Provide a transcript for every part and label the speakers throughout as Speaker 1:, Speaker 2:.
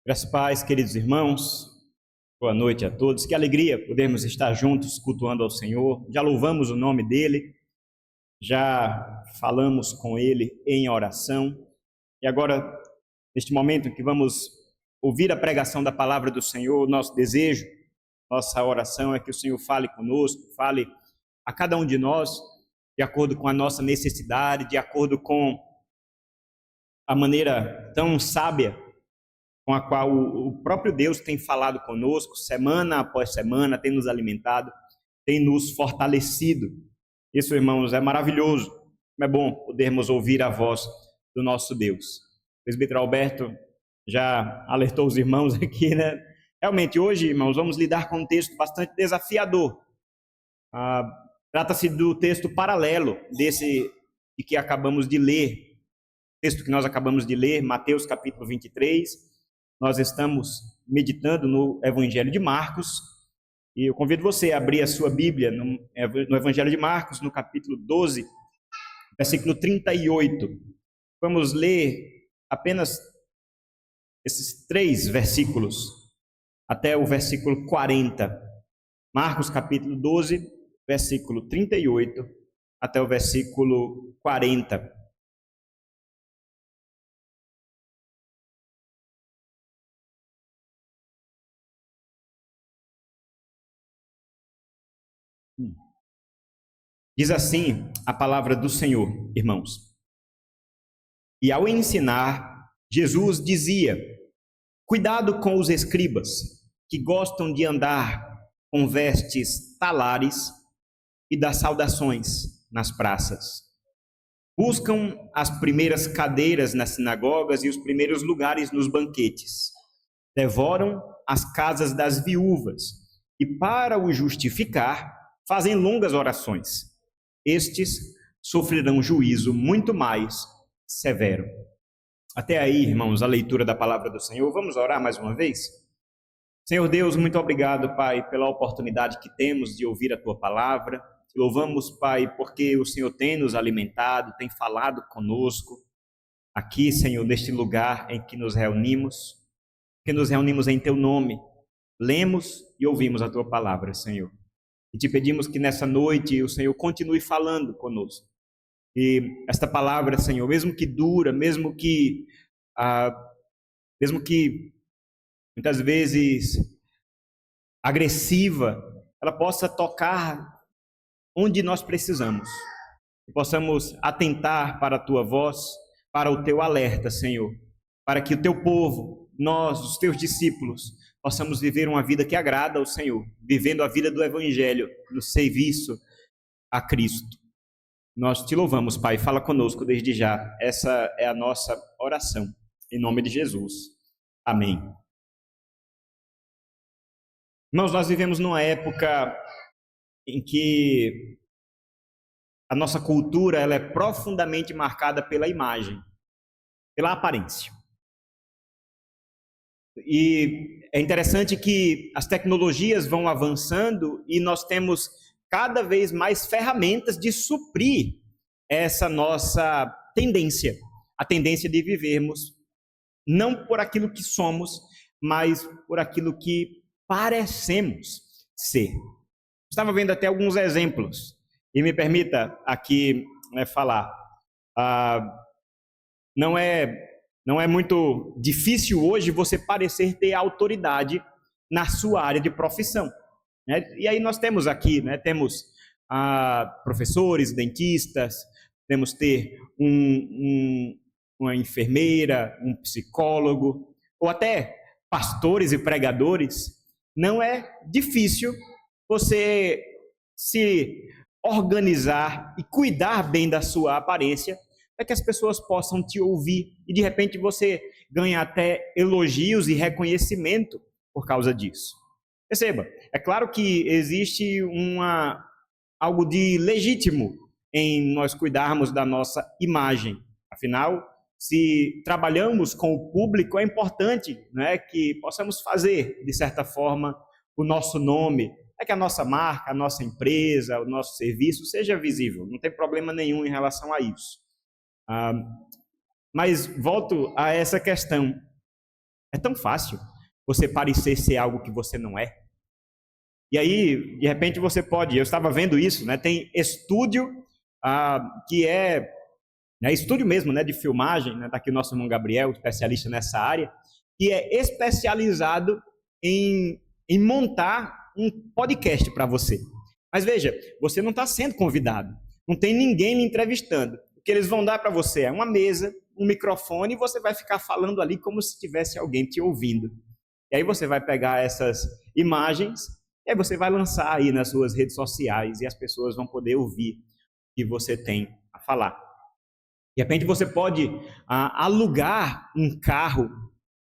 Speaker 1: Graças a paz, queridos irmãos, boa noite a todos. Que alegria podermos estar juntos cultuando ao Senhor. Já louvamos o nome dEle, já falamos com Ele em oração. E agora, neste momento em que vamos ouvir a pregação da palavra do Senhor, nosso desejo, nossa oração é que o Senhor fale conosco, fale a cada um de nós, de acordo com a nossa necessidade, de acordo com a maneira tão sábia com a qual o próprio Deus tem falado conosco, semana após semana, tem nos alimentado, tem nos fortalecido. Isso, irmãos, é maravilhoso. É bom podermos ouvir a voz do nosso Deus. O presbítero Alberto já alertou os irmãos aqui, né? Realmente, hoje, irmãos, vamos lidar com um texto bastante desafiador. Trata-se do texto paralelo desse de que acabamos de ler, texto que nós acabamos de ler, Mateus capítulo 23, nós estamos meditando no Evangelho de Marcos, e eu convido você a abrir a sua Bíblia no Evangelho de Marcos, no capítulo 12, versículo 38. Vamos ler apenas esses 3 versículos, até o versículo 40. Marcos capítulo 12, versículo 38, até o versículo 40. Diz assim a palavra do Senhor, irmãos. E ao ensinar, Jesus dizia: cuidado com os escribas, que gostam de andar com vestes talares e dar saudações nas praças. Buscam as primeiras cadeiras nas sinagogas e os primeiros lugares nos banquetes. Devoram as casas das viúvas e, para o justificar, fazem longas orações. Estes sofrerão juízo muito mais severo. Até aí, irmãos, a leitura da palavra do Senhor. Vamos orar mais uma vez? Senhor Deus, muito obrigado, Pai, pela oportunidade que temos de ouvir a Tua palavra. Te louvamos, Pai, porque o Senhor tem nos alimentado, tem falado conosco aqui, Senhor, neste lugar em que nos reunimos em Teu nome. Lemos e ouvimos a Tua palavra, Senhor. E te pedimos que nessa noite o Senhor continue falando conosco. E esta palavra, Senhor, mesmo que dura, mesmo que muitas vezes agressiva, ela possa tocar onde nós precisamos. Que possamos atentar para a Tua voz, para o Teu alerta, Senhor. Para que o Teu povo, nós, os Teus discípulos, possamos viver uma vida que agrada ao Senhor, vivendo a vida do Evangelho, no serviço a Cristo. Nós te louvamos, Pai, fala conosco desde já. Essa é a nossa oração, em nome de Jesus. Amém. Irmãos, nós vivemos numa época em que a nossa cultura ela é profundamente marcada pela imagem, pela aparência. E é interessante que as tecnologias vão avançando e nós temos cada vez mais ferramentas de suprir essa nossa tendência, a tendência de vivermos não por aquilo que somos, mas por aquilo que parecemos ser. Estava vendo até alguns exemplos, e me permita aqui falar. Não é muito difícil hoje você parecer ter autoridade na sua área de profissão. Né? E aí nós temos aqui, temos professores, dentistas, podemos ter uma enfermeira, um psicólogo, ou até pastores e pregadores. Não é difícil você se organizar e cuidar bem da sua aparência, para que as pessoas possam te ouvir e de repente você ganha até elogios e reconhecimento por causa disso. Perceba, é claro que existe algo de legítimo em nós cuidarmos da nossa imagem. Afinal, se trabalhamos com o público, é importante que possamos fazer, de certa forma, o nosso nome, que a nossa marca, a nossa empresa, o nosso serviço seja visível. Não tem problema nenhum em relação a isso. Mas volto a essa questão. É tão fácil você parecer ser algo que você não é. E aí, de repente, você pode... Eu estava vendo isso, né? Tem estúdio que é... estúdio mesmo, né, de filmagem, né? Tá aqui o nosso irmão Gabriel, especialista nessa área, que é especializado em montar um podcast para você. Mas veja, você não está sendo convidado. Não tem ninguém lhe entrevistando. O que eles vão dar para você é uma mesa, um microfone, e você vai ficar falando ali como se tivesse alguém te ouvindo. E aí você vai pegar essas imagens, e aí você vai lançar aí nas suas redes sociais, e as pessoas vão poder ouvir o que você tem a falar. De repente você pode alugar um carro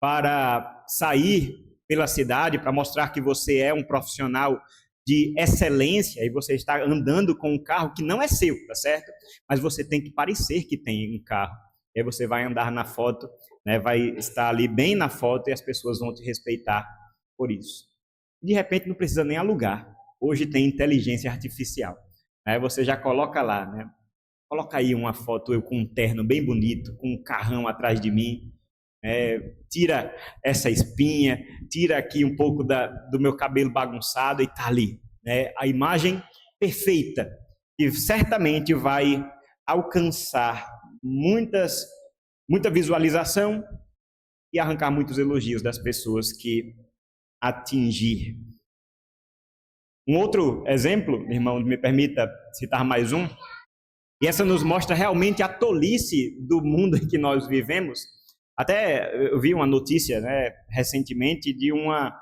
Speaker 1: para sair pela cidade, para mostrar que você é um profissional de excelência, e você está andando com um carro que não é seu, tá certo? Mas você tem que parecer que tem um carro. E aí você vai andar na foto, né, vai estar ali bem na foto, e as pessoas vão te respeitar por isso. De repente não precisa nem alugar. Hoje tem inteligência artificial. Né? Você já coloca lá, né? Coloca aí uma foto eu com um terno bem bonito, com um carrão atrás de mim. Tira essa espinha, tira aqui um pouco do meu cabelo bagunçado e tá ali, né? A imagem perfeita, que certamente vai alcançar muita visualização e arrancar muitos elogios das pessoas que atingir. Um outro exemplo, irmão, me permita citar mais um, e essa nos mostra realmente a tolice do mundo em que nós vivemos. Até eu vi uma notícia, né, recentemente de uma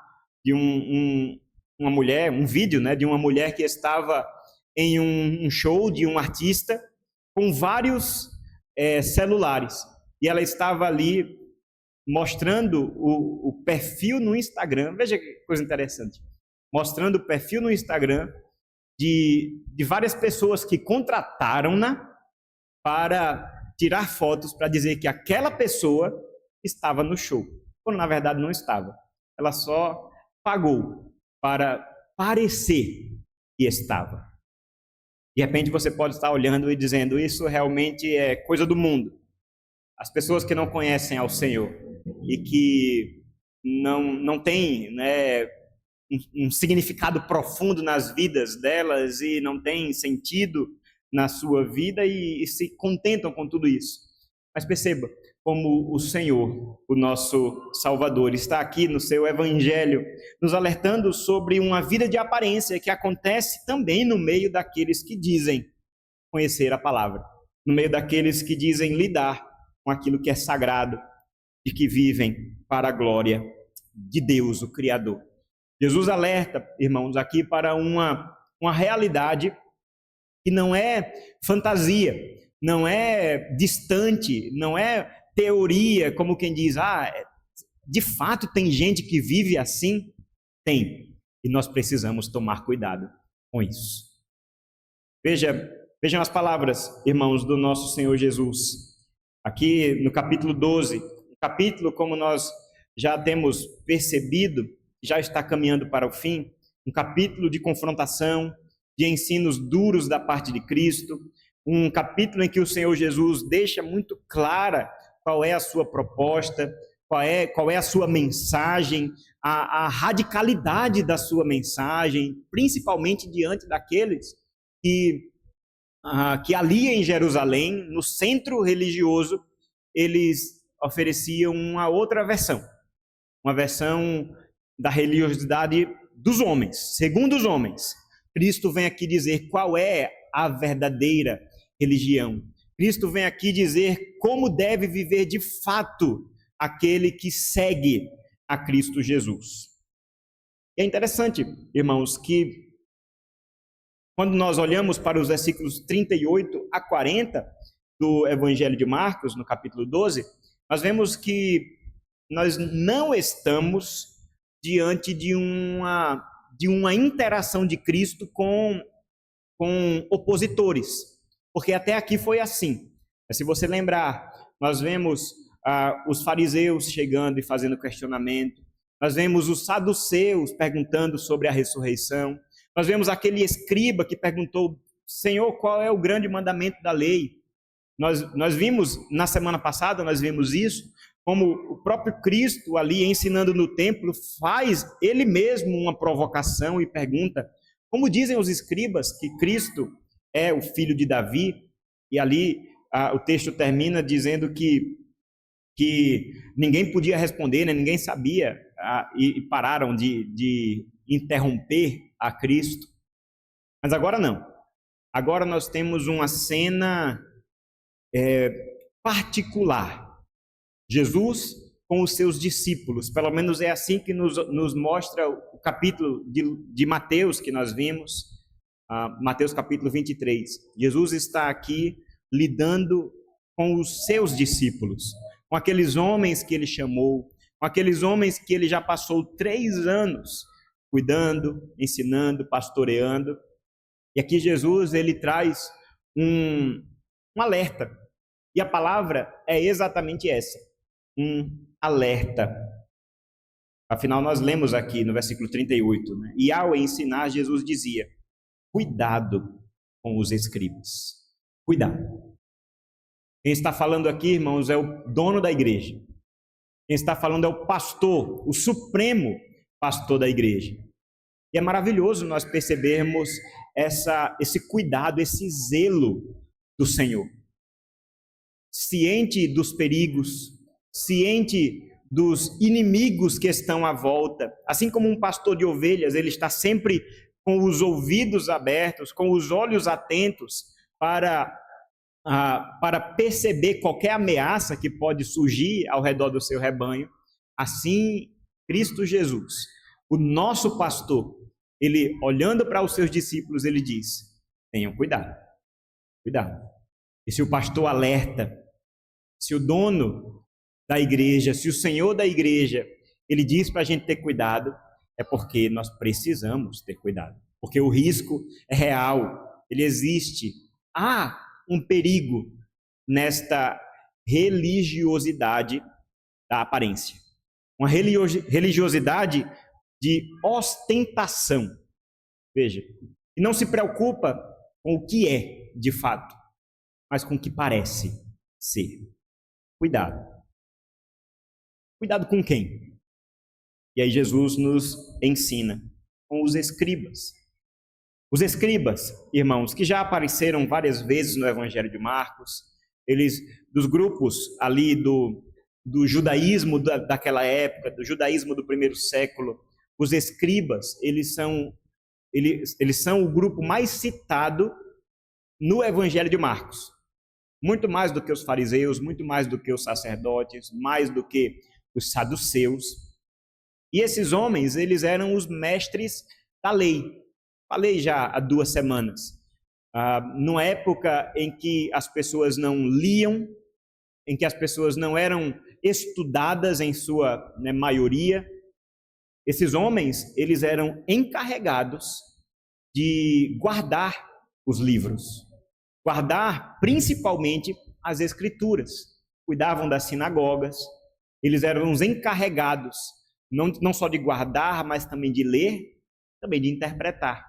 Speaker 1: mulher, um vídeo, né, de uma mulher que estava em um show de um artista com vários celulares. E ela estava ali mostrando o perfil no Instagram. Veja que coisa interessante. Mostrando o perfil no Instagram de várias pessoas que contrataram-na para tirar fotos para dizer que aquela pessoa estava no show, quando na verdade não estava. Ela só pagou para parecer que estava. De repente você pode estar olhando e dizendo, isso realmente é coisa do mundo. As pessoas que não conhecem ao Senhor e que não têm, né, um significado profundo nas vidas delas e não têm sentido na sua vida e se contentam com tudo isso. Mas perceba como o Senhor, o nosso Salvador, está aqui no seu Evangelho, nos alertando sobre uma vida de aparência que acontece também no meio daqueles que dizem conhecer a palavra, no meio daqueles que dizem lidar com aquilo que é sagrado e que vivem para a glória de Deus, o Criador. Jesus alerta, irmãos, aqui para uma realidade que não é fantasia, não é distante, não é teoria, como quem diz, de fato tem gente que vive assim? Tem. E nós precisamos tomar cuidado com isso. Vejam as palavras, irmãos, do nosso Senhor Jesus. Aqui no capítulo 12, um capítulo, como nós já temos percebido, já está caminhando para o fim, um capítulo de confrontação, de ensinos duros da parte de Cristo, um capítulo em que o Senhor Jesus deixa muito clara qual é a sua proposta, qual é a sua mensagem, a radicalidade da sua mensagem, principalmente diante daqueles que ali em Jerusalém, no centro religioso, eles ofereciam uma outra versão, uma versão da religiosidade dos homens, segundo os homens. Cristo vem aqui dizer qual é a verdadeira religião. Cristo vem aqui dizer como deve viver de fato aquele que segue a Cristo Jesus. E é interessante, irmãos, que quando nós olhamos para os versículos 38 a 40 do Evangelho de Marcos, no capítulo 12, nós vemos que nós não estamos diante de uma interação de Cristo com opositores, porque até aqui foi assim. Se você lembrar, nós vemos os fariseus chegando e fazendo questionamento, nós vemos os saduceus perguntando sobre a ressurreição, nós vemos aquele escriba que perguntou, Senhor, qual é o grande mandamento da lei? Nós vimos, na semana passada, nós vimos isso, como o próprio Cristo ali ensinando no templo, faz ele mesmo uma provocação e pergunta, como dizem os escribas que Cristo é o filho de Davi, e ali o texto termina dizendo que ninguém podia responder, né? Ninguém sabia, e pararam de interromper a Cristo. Mas agora não. Agora nós temos uma cena particular. Jesus com os seus discípulos, pelo menos é assim que nos mostra o capítulo de Mateus que nós vimos, Mateus capítulo 23. Jesus está aqui lidando com os seus discípulos, com aqueles homens que ele chamou, com aqueles homens que ele já passou 3 anos cuidando, ensinando, pastoreando. E aqui Jesus ele traz um alerta. E a palavra é exatamente essa, um alerta. Afinal, nós lemos aqui no versículo 38, né? E ao ensinar, Jesus dizia, cuidado com os escribas. Cuidado. Quem está falando aqui, irmãos, é o dono da igreja. Quem está falando é o pastor, o supremo pastor da igreja. E é maravilhoso nós percebermos esse cuidado, esse zelo do Senhor. Ciente dos perigos, ciente dos inimigos que estão à volta. Assim como um pastor de ovelhas, ele está sempre com os ouvidos abertos, com os olhos atentos para perceber qualquer ameaça que pode surgir ao redor do seu rebanho. Assim, Cristo Jesus, o nosso pastor, ele olhando para os seus discípulos, ele diz, tenham cuidado, cuidado. E se o pastor alerta, se o dono da igreja, se o senhor da igreja, ele diz para a gente ter cuidado, é porque nós precisamos ter cuidado. Porque o risco é real, ele existe. Há um perigo nesta religiosidade da aparência. Uma religiosidade de ostentação. Veja, e não se preocupa com o que é de fato, mas com o que parece ser. Cuidado. Cuidado com quem? E aí Jesus nos ensina com os escribas. Os escribas, irmãos, que já apareceram várias vezes no Evangelho de Marcos, eles, dos grupos ali do judaísmo daquela época, do judaísmo do primeiro século, os escribas, eles são o grupo mais citado no Evangelho de Marcos. Muito mais do que os fariseus, muito mais do que os sacerdotes, mais do que os saduceus. E esses homens, eles eram os mestres da lei. Falei já há 2 semanas. Numa época em que as pessoas não liam, em que as pessoas não eram estudadas em sua maioria, esses homens, eles eram encarregados de guardar os livros. Guardar principalmente as escrituras. Cuidavam das sinagogas. Eles eram os encarregados, não só de guardar, mas também de ler, também de interpretar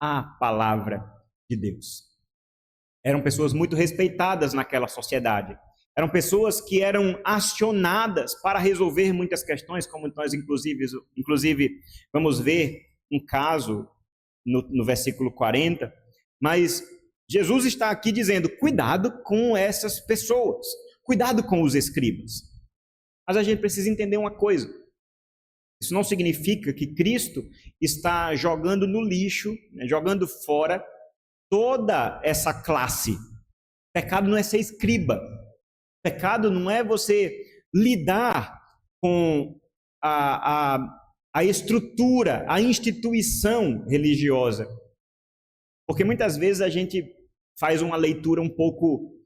Speaker 1: a palavra de Deus. Eram pessoas muito respeitadas naquela sociedade. Eram pessoas que eram acionadas para resolver muitas questões, como nós inclusive vamos ver um caso no versículo 40, mas Jesus está aqui dizendo, cuidado com essas pessoas, cuidado com os escribas. Mas a gente precisa entender uma coisa, isso não significa que Cristo está jogando no lixo, jogando fora toda essa classe. Pecado não é ser escriba, pecado não é você lidar com a estrutura, a instituição religiosa. Porque muitas vezes a gente faz uma leitura um pouco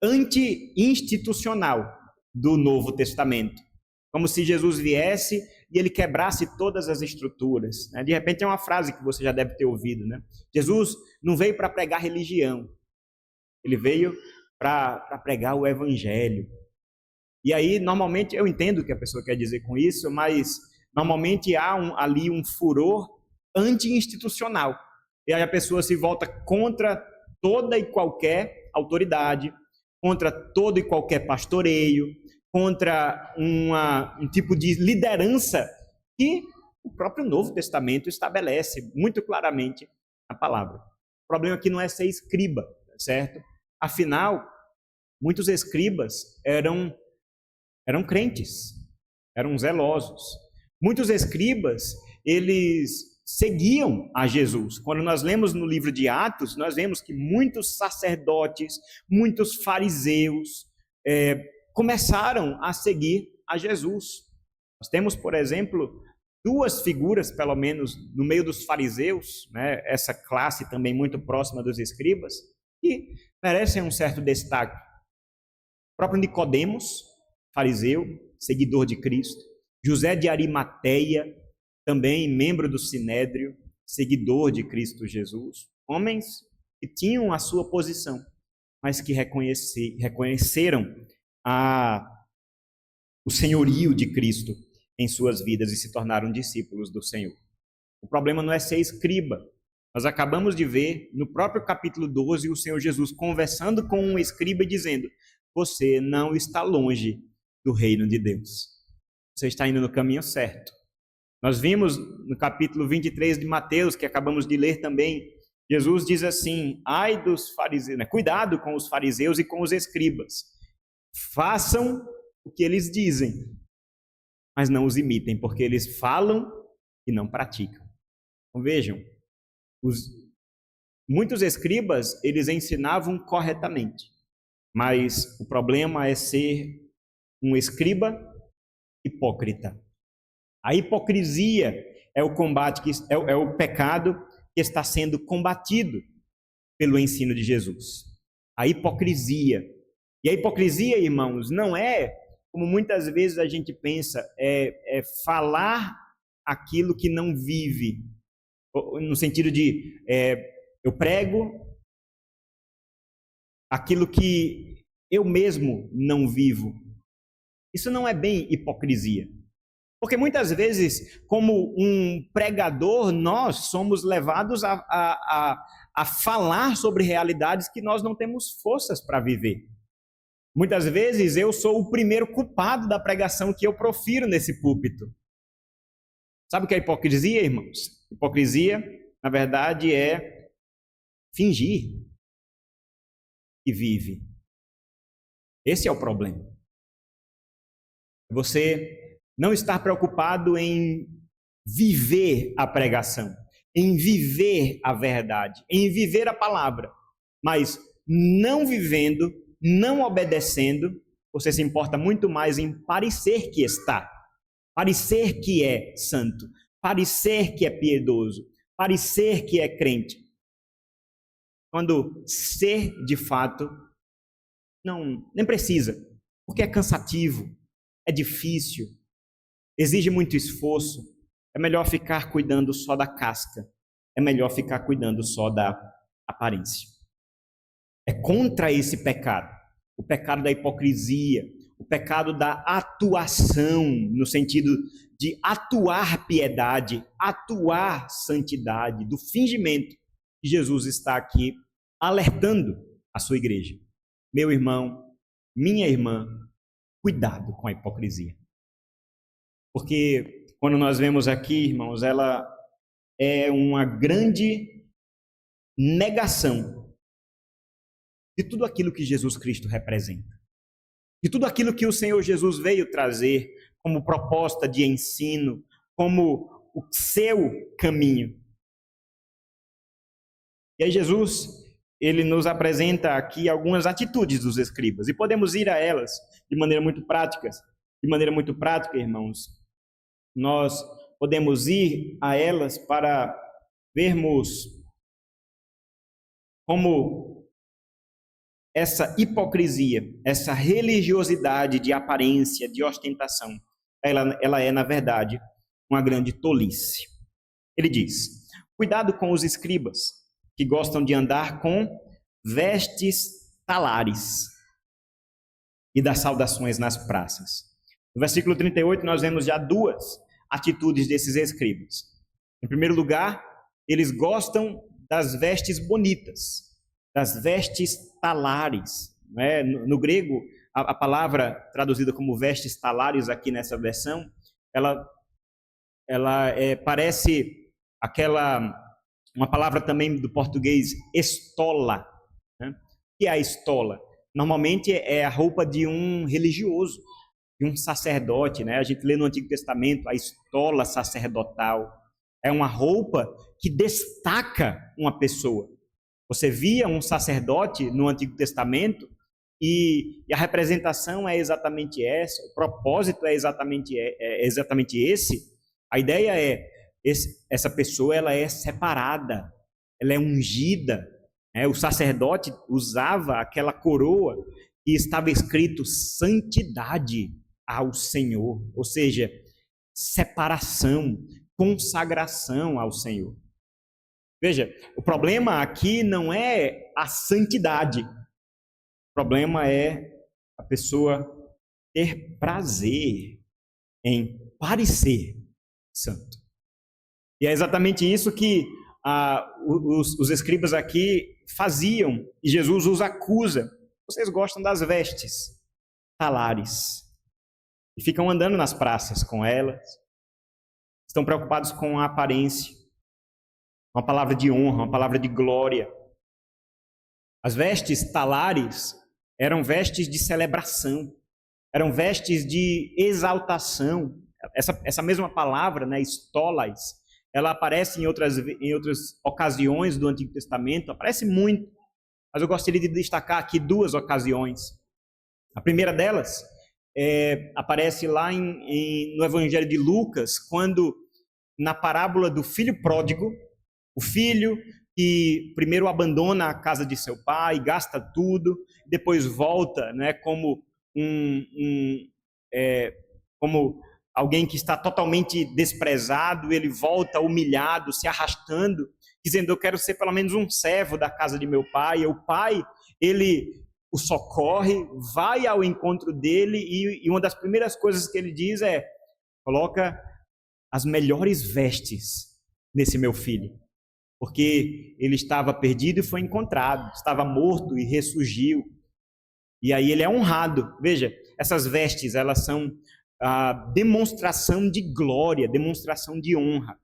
Speaker 1: anti-institucional do Novo Testamento. Como se Jesus viesse e ele quebrasse todas as estruturas. De repente é uma frase que você já deve ter ouvido, né? Jesus não veio para pregar religião. Ele veio para pregar o evangelho. E aí, normalmente, eu entendo o que a pessoa quer dizer com isso, mas normalmente há ali um furor anti-institucional. E aí a pessoa se volta contra toda e qualquer autoridade, contra todo e qualquer pastoreio, contra um tipo de liderança que o próprio Novo Testamento estabelece muito claramente a palavra. O problema aqui não é ser escriba, certo? Afinal, muitos escribas eram crentes, eram zelosos. Muitos escribas, eles seguiam a Jesus. Quando nós lemos no livro de Atos, nós vemos que muitos sacerdotes, muitos fariseus começaram a seguir a Jesus. Nós temos, por exemplo, duas figuras, pelo menos, no meio dos fariseus, né, essa classe também muito próxima dos escribas, que merecem um certo destaque. O próprio Nicodemos, fariseu, seguidor de Cristo. José de Arimateia, também membro do Sinédrio, seguidor de Cristo Jesus. Homens que tinham a sua posição, mas que reconheceram o senhorio de Cristo em suas vidas e se tornaram discípulos do Senhor. O problema não é ser escriba. Nós acabamos de ver no próprio capítulo 12 o Senhor Jesus conversando com um escriba e dizendo: você não está longe do reino de Deus. Você está indo no caminho certo. Nós vimos no capítulo 23 de Mateus, que acabamos de ler também, Jesus diz assim: ai dos fariseus, né? Cuidado com os fariseus e com os escribas. Façam o que eles dizem, mas não os imitem, porque eles falam e não praticam. Então vejam, muitos escribas, eles ensinavam corretamente, mas o problema é ser um escriba hipócrita. A hipocrisia é o combate, é o pecado que está sendo combatido pelo ensino de Jesus. A hipocrisia. E a hipocrisia, irmãos, não é, como muitas vezes a gente pensa, é falar aquilo que não vive. No sentido de, eu prego aquilo que eu mesmo não vivo. Isso não é bem hipocrisia. Porque muitas vezes, como um pregador, nós somos levados a falar sobre realidades que nós não temos forças para viver. Muitas vezes eu sou o primeiro culpado da pregação que eu profiro nesse púlpito. Sabe o que é hipocrisia, irmãos? Hipocrisia, na verdade, é fingir que vive. Esse é o problema. Você não estar preocupado em viver a pregação, em viver a verdade, em viver a palavra, mas não vivendo, não obedecendo, você se importa muito mais em parecer que está, parecer que é santo, parecer que é piedoso, parecer que é crente. Quando ser de fato, nem precisa, porque é cansativo, é difícil, exige muito esforço. É melhor ficar cuidando só da casca. É melhor ficar cuidando só da aparência. É contra esse pecado. O pecado da hipocrisia. O pecado da atuação, no sentido de atuar piedade, atuar santidade, do fingimento, que Jesus está aqui alertando a sua igreja. Meu irmão, minha irmã, cuidado com a hipocrisia. Porque quando nós vemos aqui, irmãos, ela é uma grande negação de tudo aquilo que Jesus Cristo representa. De tudo aquilo que o Senhor Jesus veio trazer como proposta de ensino, como o seu caminho. E aí Jesus, ele nos apresenta aqui algumas atitudes dos escribas, e podemos ir a elas de maneira muito prática. De maneira muito prática, irmãos, nós podemos ir a elas para vermos como essa hipocrisia, essa religiosidade de aparência, de ostentação, ela é, na verdade, uma grande tolice. Ele diz: cuidado com os escribas, que gostam de andar com vestes talares e das saudações nas praças. No versículo 38, nós vemos já duas atitudes desses escribas. Em primeiro lugar, eles gostam das vestes bonitas, das vestes talares. No grego, a palavra traduzida como vestes talares aqui nessa versão, ela parece uma palavra também do português, estola, né? O que é a estola? Normalmente é a roupa de um religioso, de um sacerdote, né? A gente lê no Antigo Testamento a estola sacerdotal. É uma roupa que destaca uma pessoa. Você via um sacerdote no Antigo Testamento e a representação é exatamente essa, o propósito é exatamente esse. A ideia é, essa pessoa ela é separada, ela é ungida. O sacerdote usava aquela coroa e estava escrito santidade ao Senhor, ou seja, separação, consagração ao Senhor. Veja, o problema aqui não é a santidade, o problema é a pessoa ter prazer em parecer santo. E é exatamente isso que os escribas aqui faziam, e Jesus os acusa. Vocês gostam das vestes talares, e ficam andando nas praças com elas, estão preocupados com a aparência, uma palavra de honra, uma palavra de glória. As vestes talares eram vestes de celebração, eram vestes de exaltação. Essa mesma palavra, né, stolas, ela aparece em outras ocasiões do Antigo Testamento, aparece muito, mas eu gostaria de destacar aqui duas ocasiões. A primeira delas aparece lá no Evangelho de Lucas, quando na parábola do filho pródigo, o filho que primeiro abandona a casa de seu pai, gasta tudo, depois volta, né, como como alguém que está totalmente desprezado, ele volta humilhado, se arrastando, dizendo: eu quero ser pelo menos um servo da casa de meu pai. E o pai, ele o socorre, vai ao encontro dele, e uma das primeiras coisas que ele diz é: coloca as melhores vestes nesse meu filho, porque ele estava perdido e foi encontrado, estava morto e ressurgiu. E aí ele é honrado. Veja, essas vestes, elas são a demonstração de glória, demonstração de honra.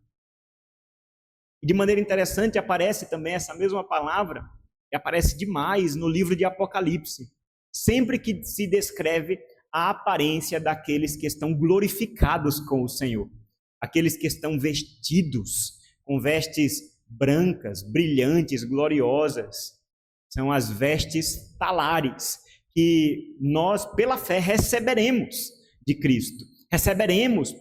Speaker 1: E de maneira interessante aparece também essa mesma palavra, que aparece demais no livro de Apocalipse, sempre que se descreve a aparência daqueles que estão glorificados com o Senhor, aqueles que estão vestidos com vestes brancas, brilhantes, gloriosas. São as vestes talares que nós, pela fé, receberemos de Cristo, receberemos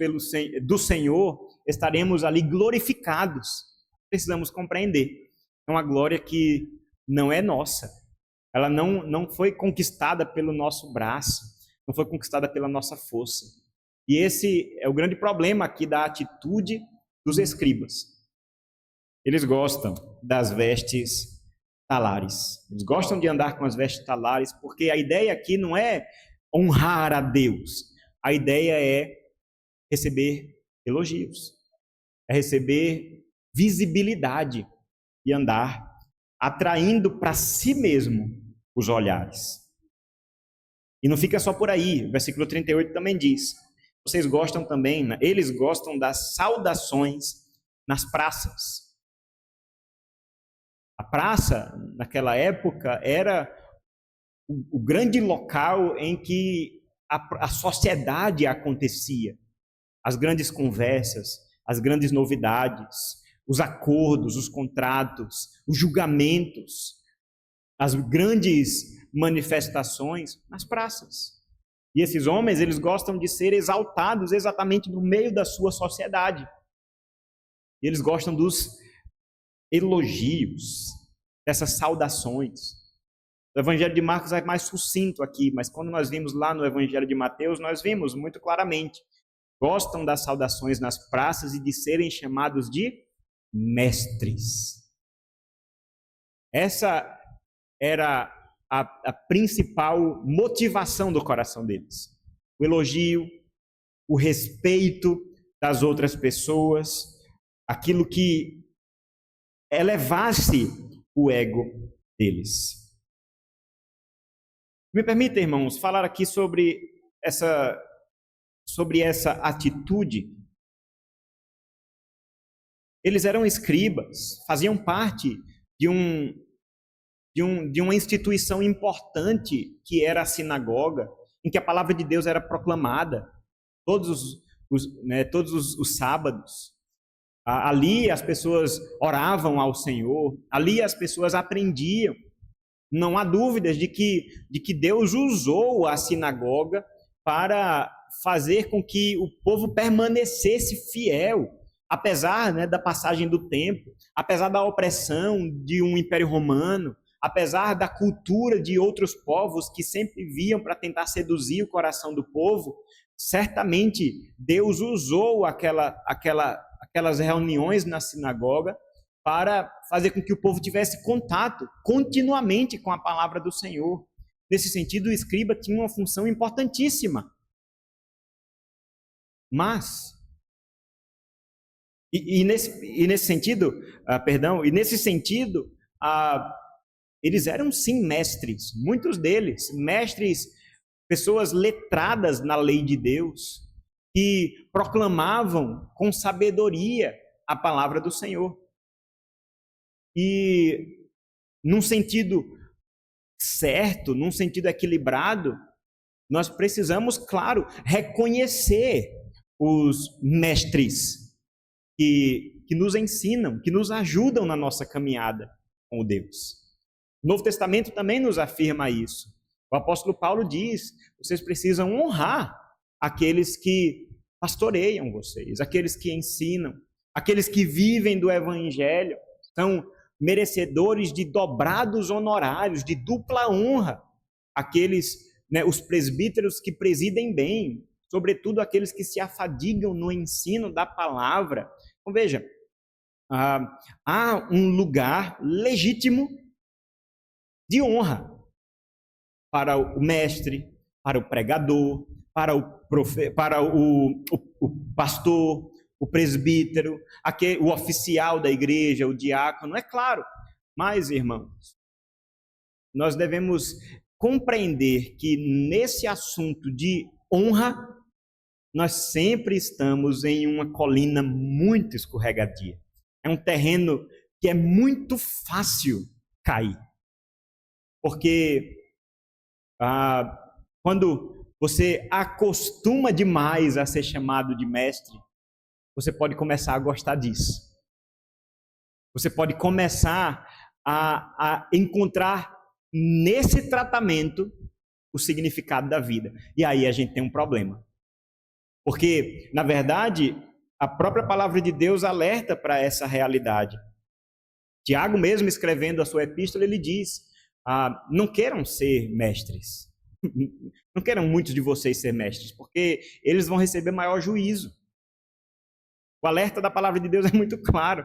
Speaker 1: do Senhor, estaremos ali glorificados. Precisamos compreender. É uma glória que não é nossa, ela não foi conquistada pelo nosso braço, não foi conquistada pela nossa força. E esse é o grande problema aqui da atitude dos escribas. Eles gostam das vestes talares, eles gostam de andar com as vestes talares, porque a ideia aqui não é honrar a Deus, a ideia é receber elogios, é receber visibilidade e andar atraindo para si mesmo os olhares. E não fica só por aí, o versículo 38 também diz: vocês gostam também, né? Eles gostam das saudações nas praças. A praça, naquela época, era o grande local em que a sociedade acontecia. As grandes conversas, as grandes novidades, os acordos, os contratos, os julgamentos, as grandes manifestações nas praças. E esses homens, eles gostam de ser exaltados exatamente no meio da sua sociedade. E eles gostam dos elogios, dessas saudações. O Evangelho de Marcos é mais sucinto aqui, mas quando nós vimos lá no Evangelho de Mateus, nós vimos muito claramente. Gostam das saudações nas praças e de serem chamados de mestres. Essa era a principal motivação do coração deles. O elogio, o respeito das outras pessoas, aquilo que elevasse o ego deles. Me permita, irmãos, falar aqui sobre essa atitude. Eles eram escribas, faziam parte de uma instituição importante que era a sinagoga, em que a palavra de Deus era proclamada todos os sábados. Ali as pessoas oravam ao Senhor, ali as pessoas aprendiam. Não há dúvidas de que Deus usou a sinagoga para fazer com que o povo permanecesse fiel, apesar, da passagem do tempo, apesar da opressão de um império romano, apesar da cultura de outros povos que sempre viam para tentar seduzir o coração do povo. Certamente Deus usou aquelas reuniões na sinagoga para fazer com que o povo tivesse contato continuamente com a palavra do Senhor. Nesse sentido, o escriba tinha uma função importantíssima. Mas, nesse sentido, eles eram sim mestres, muitos deles, mestres, pessoas letradas na lei de Deus, que proclamavam com sabedoria a palavra do Senhor. E, num sentido certo, num sentido equilibrado, nós precisamos, claro, reconhecer os mestres que nos ensinam, que nos ajudam na nossa caminhada com Deus. O Novo Testamento também nos afirma isso. O apóstolo Paulo diz: vocês precisam honrar aqueles que pastoreiam vocês, aqueles que ensinam, aqueles que vivem do evangelho, são merecedores de dobrados honorários, de dupla honra. Aqueles, os presbíteros que presidem bem, sobretudo aqueles que se afadigam no ensino da palavra. Então, veja, há um lugar legítimo de honra para o mestre, para o pregador, para o pastor, o presbítero, o oficial da igreja, o diácono, é claro. Mas, irmãos, nós devemos compreender que nesse assunto de honra, nós sempre estamos em uma colina muito escorregadia. É um terreno que é muito fácil cair. Porque quando você acostuma demais a ser chamado de mestre, você pode começar a gostar disso. Você pode começar a encontrar nesse tratamento o significado da vida. E aí a gente tem um problema. Porque, na verdade, a própria palavra de Deus alerta para essa realidade. Tiago mesmo, escrevendo a sua epístola, ele diz: não queiram ser mestres. Não queiram muitos de vocês ser mestres, porque eles vão receber maior juízo. O alerta da palavra de Deus é muito claro.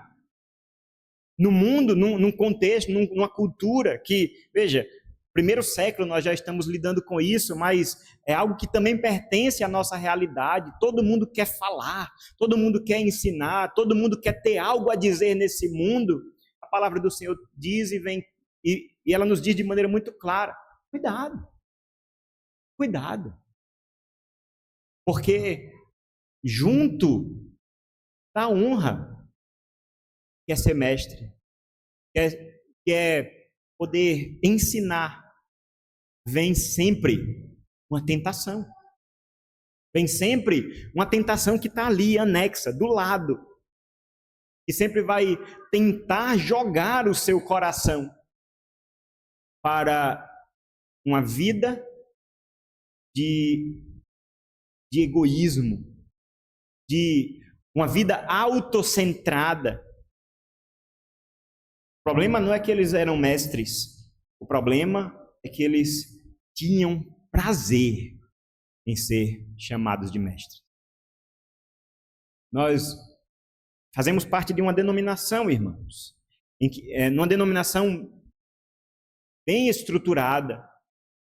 Speaker 1: No mundo, num contexto, numa cultura que, veja, primeiro século nós já estamos lidando com isso, mas é algo que também pertence à nossa realidade. Todo mundo quer falar, todo mundo quer ensinar, todo mundo quer ter algo a dizer nesse mundo. A palavra do Senhor diz e ela nos diz de maneira muito clara: cuidado, cuidado. Porque junto da honra, quer ser mestre, quer poder ensinar, vem sempre uma tentação. Vem sempre uma tentação que está ali, anexa, do lado. E sempre vai tentar jogar o seu coração para uma vida de egoísmo, de uma vida autocentrada. O problema não é que eles eram mestres, o problema é que eles tinham prazer em ser chamados de mestres. Nós fazemos parte de uma denominação, irmãos, numa denominação bem estruturada.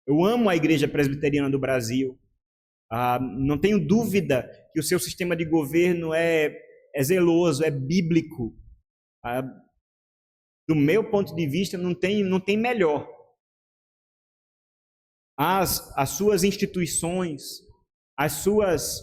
Speaker 1: Eu amo a Igreja Presbiteriana do Brasil. Não tenho dúvida que o seu sistema de governo é zeloso, é bíblico. Do meu ponto de vista, não tem melhor. as suas instituições, as suas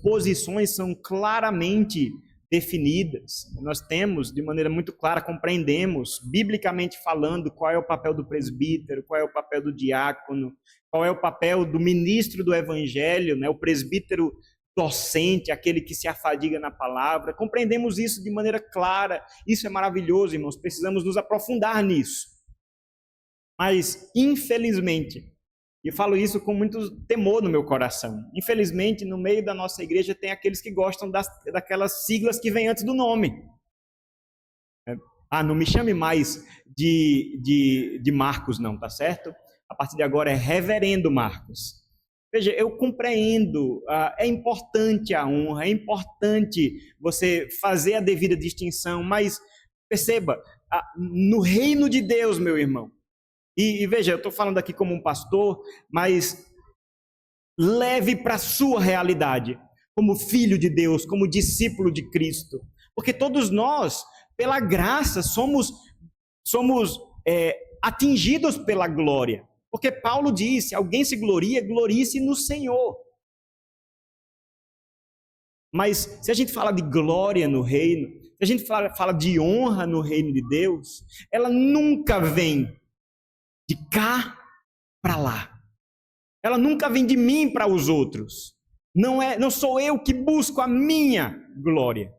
Speaker 1: posições são claramente definidas. Nós temos, de maneira muito clara, compreendemos, biblicamente falando, qual é o papel do presbítero, qual é o papel do diácono, qual é o papel do ministro do evangelho, né? O presbítero docente, aquele que se afadiga na palavra. Compreendemos isso de maneira clara. Isso é maravilhoso, irmãos. Precisamos nos aprofundar nisso. Mas, infelizmente, e eu falo isso com muito temor no meu coração, infelizmente, no meio da nossa igreja tem aqueles que gostam daquelas siglas que vêm antes do nome. Não me chame mais de Marcos não, tá certo? A partir de agora é Reverendo Marcos. Veja, eu compreendo, é importante a honra, é importante você fazer a devida distinção, mas perceba, no reino de Deus, meu irmão, e veja, eu estou falando aqui como um pastor, mas leve para a sua realidade, como filho de Deus, como discípulo de Cristo, porque todos nós, pela graça, somos atingidos pela glória, porque Paulo disse, alguém se gloria, glorie-se no Senhor. Mas se a gente fala de glória no reino, se a gente fala de honra no reino de Deus, ela nunca vem de cá para lá. Ela nunca vem de mim para os outros. Não sou eu que busco a minha glória.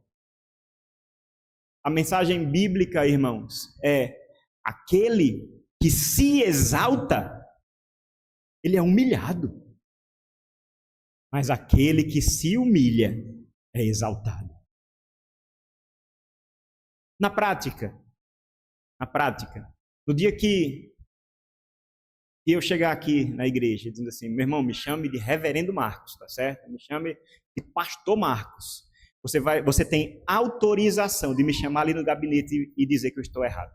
Speaker 1: A mensagem bíblica, irmãos, é aquele que se exalta, ele é humilhado. Mas aquele que se humilha é exaltado. Na prática, no dia que eu chegar aqui na igreja dizendo assim, meu irmão, me chame de Reverendo Marcos, tá certo? Me chame de Pastor Marcos. Você tem autorização de me chamar ali no gabinete e dizer que eu estou errado.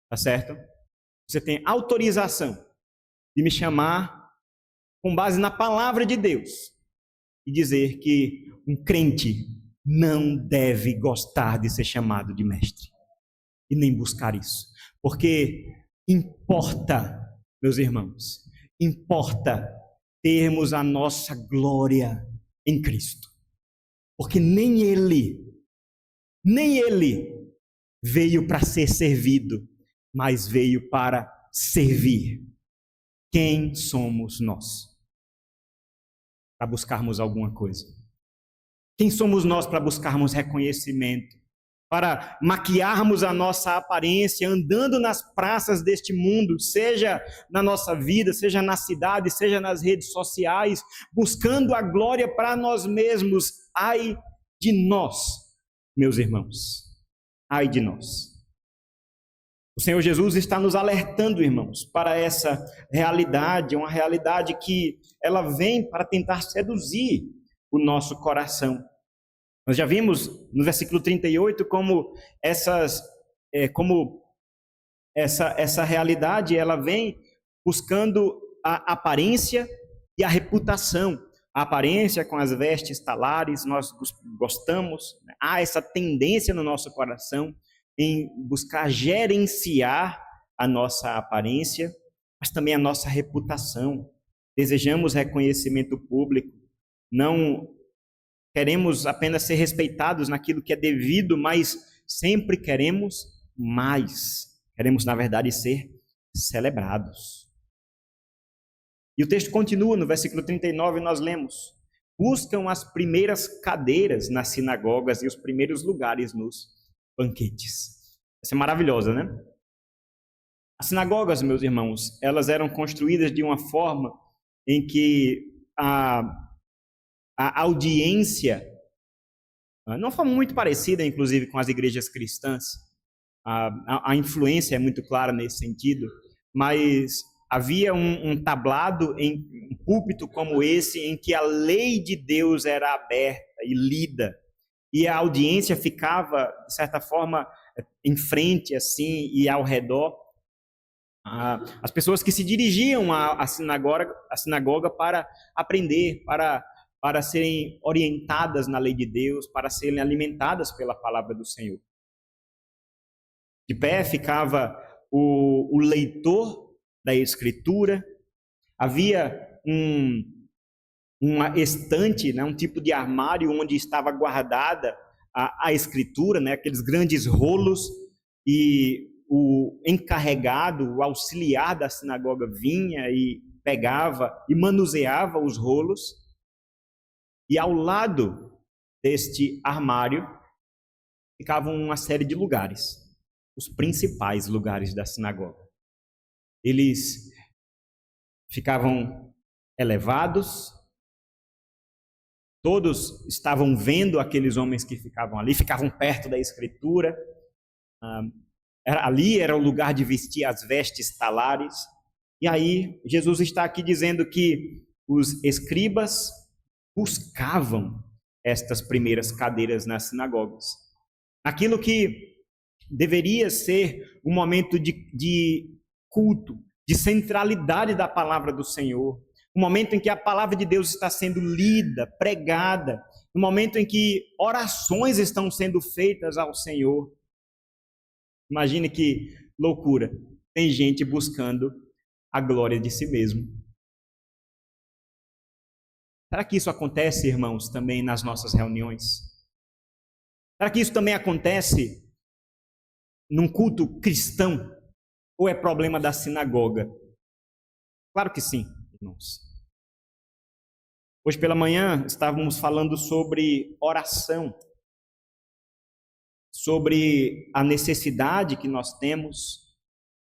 Speaker 1: Tá certo? Você tem autorização de me chamar com base na palavra de Deus e dizer que um crente não deve gostar de ser chamado de mestre e nem buscar isso. Porque importa, meus irmãos, importa termos a nossa glória em Cristo. Porque nem Ele veio para ser servido, mas veio para servir. Quem somos nós para buscarmos alguma coisa? Quem somos nós para buscarmos reconhecimento? Para maquiarmos a nossa aparência, andando nas praças deste mundo, seja na nossa vida, seja na cidade, seja nas redes sociais, buscando a glória para nós mesmos. Ai de nós, meus irmãos, ai de nós. O Senhor Jesus está nos alertando, irmãos, para essa realidade, uma realidade que ela vem para tentar seduzir o nosso coração. Nós já vimos no versículo 38 como essa realidade ela vem buscando a aparência e a reputação. A aparência com as vestes talares, nós gostamos, né? Há essa tendência no nosso coração em buscar gerenciar a nossa aparência, mas também a nossa reputação. Desejamos reconhecimento público, não queremos apenas ser respeitados naquilo que é devido, mas sempre queremos mais. Queremos, na verdade, ser celebrados. E o texto continua, no versículo 39, nós lemos: buscam as primeiras cadeiras nas sinagogas e os primeiros lugares nos banquetes. Essa é maravilhosa, né? As sinagogas, meus irmãos, elas eram construídas de uma forma em que a audiência, de uma forma muito parecida, inclusive, com as igrejas cristãs, a influência é muito clara nesse sentido, mas havia um tablado em um púlpito como esse, em que a lei de Deus era aberta e lida, e a audiência ficava, de certa forma, em frente, assim, e ao redor. As pessoas que se dirigiam à sinagoga para aprender, para serem orientadas na lei de Deus, para serem alimentadas pela palavra do Senhor. De pé ficava o leitor da Escritura, havia uma estante, né, um tipo de armário onde estava guardada a Escritura, né, aqueles grandes rolos, e o encarregado, o auxiliar da sinagoga vinha e pegava e manuseava os rolos, e ao lado deste armário ficavam uma série de lugares, os principais lugares da sinagoga. Eles ficavam elevados, todos estavam vendo aqueles homens que ficavam ali, ficavam perto da Escritura. Ali era o lugar de vestir as vestes talares. E aí Jesus está aqui dizendo que os escribas buscavam estas primeiras cadeiras nas sinagogas. Aquilo que deveria ser um momento de culto, de centralidade da palavra do Senhor, um momento em que a palavra de Deus está sendo lida, pregada, um momento em que orações estão sendo feitas ao Senhor. Imagine que loucura, tem gente buscando a glória de si mesmo. Será que isso acontece, irmãos, também nas nossas reuniões? Será que isso também acontece num culto cristão? Ou é problema da sinagoga? Claro que sim, irmãos. Hoje pela manhã estávamos falando sobre oração, sobre a necessidade que nós temos,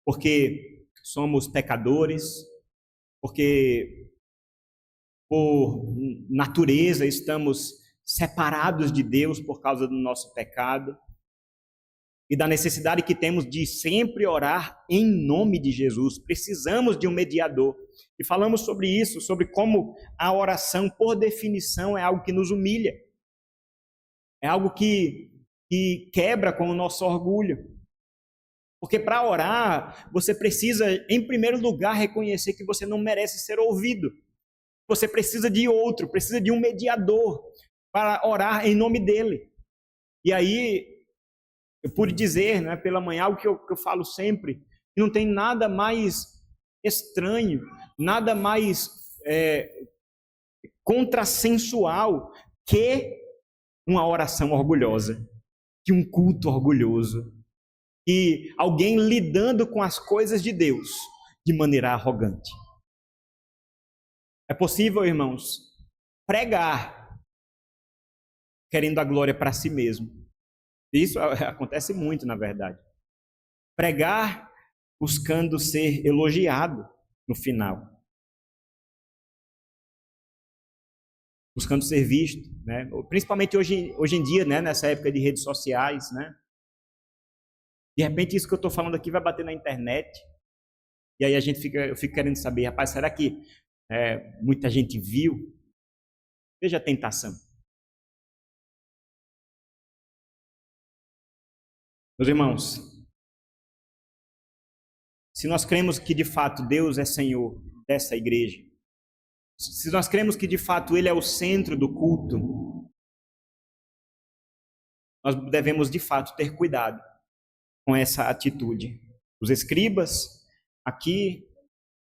Speaker 1: porque somos pecadores, porque por natureza estamos separados de Deus por causa do nosso pecado, e da necessidade que temos de sempre orar em nome de Jesus. Precisamos de um mediador. E falamos sobre isso, sobre como a oração, por definição, é algo que nos humilha. É algo que quebra com o nosso orgulho. Porque para orar, você precisa, em primeiro lugar, reconhecer que você não merece ser ouvido. Você precisa de outro, precisa de um mediador para orar em nome dele. E aí, eu pude dizer, né, pela manhã, algo que eu falo sempre, que não tem nada mais estranho, nada mais contrassensual que uma oração orgulhosa, que um culto orgulhoso, e alguém lidando com as coisas de Deus de maneira arrogante. É possível, irmãos, pregar querendo a glória para si mesmo. Isso acontece muito, na verdade. Pregar buscando ser elogiado no final. Buscando ser visto, né? Principalmente hoje em dia, né? Nessa época de redes sociais, né? De repente isso que eu estou falando aqui vai bater na internet, e aí eu fico querendo saber, rapaz, será que muita gente viu? Veja a tentação. Meus irmãos, se nós cremos que de fato Deus é Senhor dessa igreja, se nós cremos que de fato Ele é o centro do culto, nós devemos de fato ter cuidado com essa atitude. Os escribas, aqui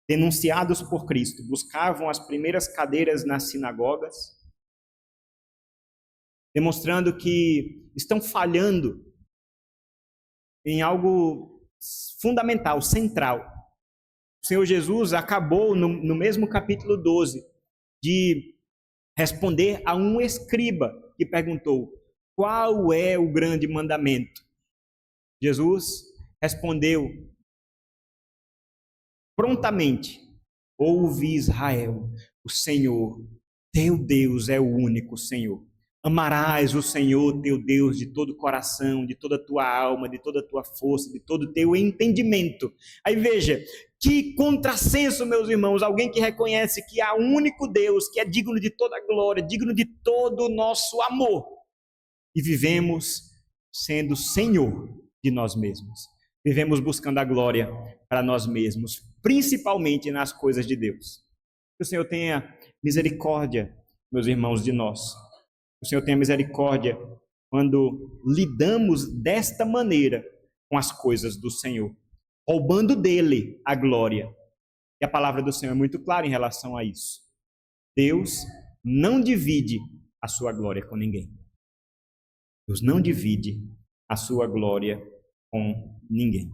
Speaker 1: denunciados por Cristo, buscavam as primeiras cadeiras nas sinagogas, demonstrando que estão falhando em algo fundamental, central. O Senhor Jesus acabou, no mesmo capítulo 12, de responder a um escriba que perguntou: qual é o grande mandamento? Jesus respondeu prontamente: ouve, Israel, o Senhor, teu Deus é o único Senhor. Amarás o Senhor teu Deus de todo o coração, de toda a tua alma, de toda a tua força, de todo o teu entendimento. Aí veja, que contrassenso, meus irmãos, alguém que reconhece que há um único Deus, que é digno de toda a glória, digno de todo o nosso amor, e vivemos sendo Senhor de nós mesmos. Vivemos buscando a glória para nós mesmos, principalmente nas coisas de Deus. Que o Senhor tenha misericórdia, meus irmãos, de nós. Que o Senhor tenha misericórdia quando lidamos desta maneira com as coisas do Senhor. roubando dele a glória. E a palavra do Senhor é muito clara em relação a isso. Deus não divide a sua glória com ninguém. Deus não divide a sua glória com ninguém.